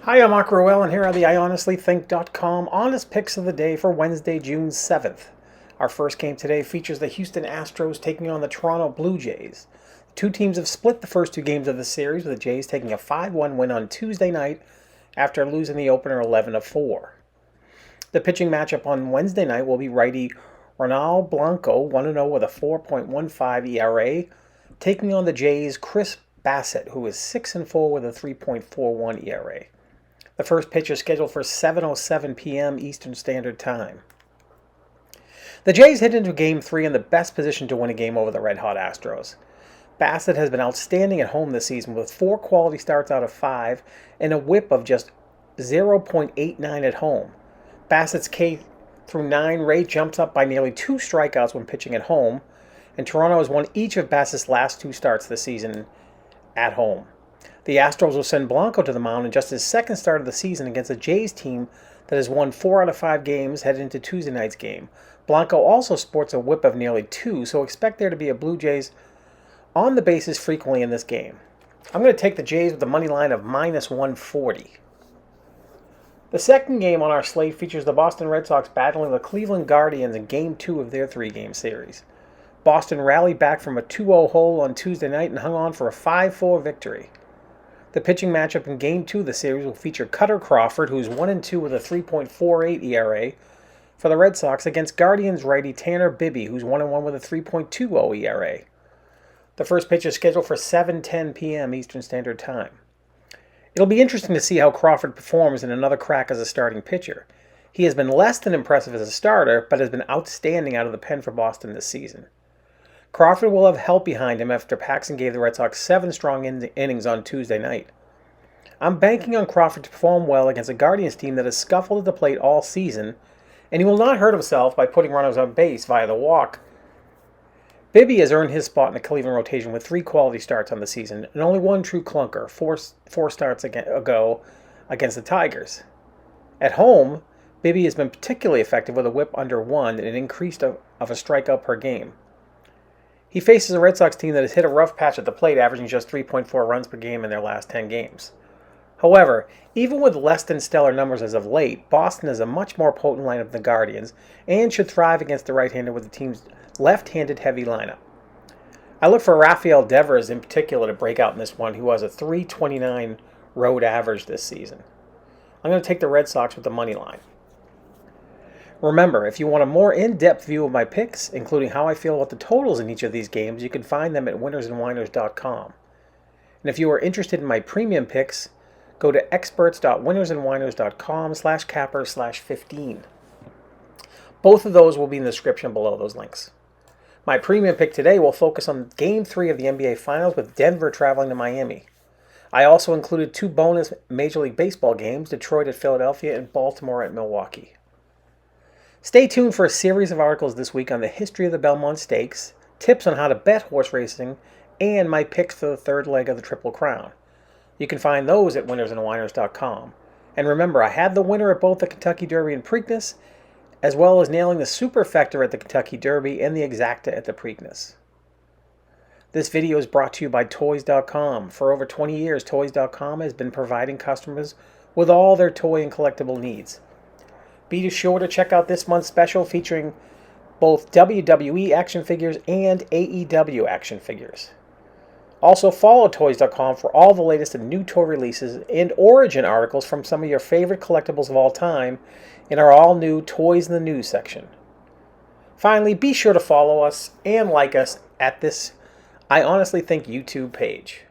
Hi, I'm Mark Rowell, and here are the IHonestlyThink.com honest picks of the day for Wednesday, June 7th. Our first game today features the Houston Astros taking on the Toronto Blue Jays. The two teams have split the first two games of the series, with the Jays taking a 5-1 win on Tuesday night after losing the opener 11-4. The pitching matchup on Wednesday night will be righty Ronald Blanco, 1-0 with a 4.15 ERA, taking on the Jays' Chris Bassett, who is 6-4 with a 3.41 ERA. The first pitch is scheduled for 7:07 p.m. Eastern Standard Time. The Jays head into Game 3 in the best position to win a game over the red-hot Astros. Bassett has been outstanding at home this season with 4 quality starts out of 5 and a whip of just 0.89 at home. Bassett's K-9 rate jumps up by nearly 2 strikeouts when pitching at home, and Toronto has won each of Bassett's last 2 starts this season at home. The Astros will send Blanco to the mound in just his second start of the season against a Jays team that has won 4 out of 5 games headed into Tuesday night's game. Blanco also sports a whip of nearly 2, so expect there to be a Blue Jays on the bases frequently in this game. I'm going to take the Jays with the money line of minus 140. The second game on our slate features the Boston Red Sox battling the Cleveland Guardians in Game 2 of their 3-game series. Boston rallied back from a 2-0 hole on Tuesday night and hung on for a 5-4 victory. The pitching matchup in Game 2 of the series will feature Cutter Crawford, who's 1-2 with a 3.48 ERA for the Red Sox, against Guardians righty Tanner Bibee, who's 1-1 with a 3.20 ERA. The first pitch is scheduled for 7:10 p.m. Eastern Standard Time. It'll be interesting to see how Crawford performs in another crack as a starting pitcher. He has been less than impressive as a starter, but has been outstanding out of the pen for Boston this season. Crawford will have help behind him after Paxton gave the Red Sox 7 strong innings on Tuesday night. I'm banking on Crawford to perform well against a Guardians team that has scuffled at the plate all season, and he will not hurt himself by putting runners on base via the walk. Bibee has earned his spot in the Cleveland rotation with 3 quality starts on the season and only 1 true clunker, 4 starts ago against the Tigers. At home, Bibee has been particularly effective with a whip under 1 and an increase of a strikeout per game. He faces a Red Sox team that has hit a rough patch at the plate, averaging just 3.4 runs per game in their last 10 games. However, even with less than stellar numbers as of late, Boston is a much more potent lineup than the Guardians and should thrive against the right-hander with the team's left-handed heavy lineup. I look for Rafael Devers in particular to break out in this one, who has a 3.29 road average this season. I'm going to take the Red Sox with the money line. Remember, if you want a more in-depth view of my picks, including how I feel about the totals in each of these games, you can find them at winnersandwhiners.com. And if you are interested in my premium picks, go to experts.winnersandwhiners.com/capper/15. Both of those will be in the description below those links. My premium pick today will focus on Game 3 of the NBA Finals with Denver traveling to Miami. I also included 2 bonus Major League Baseball games, Detroit at Philadelphia and Baltimore at Milwaukee. Stay tuned for a series of articles this week on the history of the Belmont Stakes, tips on how to bet horse racing, and my picks for the third leg of the Triple Crown. You can find those at winnersandwhiners.com. And remember, I had the winner at both the Kentucky Derby and Preakness, as well as nailing the superfecta at the Kentucky Derby and the exacta at the Preakness. This video is brought to you by Toys.com. For over 20 years, Toys.com has been providing customers with all their toy and collectible needs. Be sure to check out this month's special featuring both WWE action figures and AEW action figures. Also follow Toys.com for all the latest and new toy releases and origin articles from some of your favorite collectibles of all time in our all-new Toys in the News section. Finally, be sure to follow us and like us at this I Honestly Think YouTube page.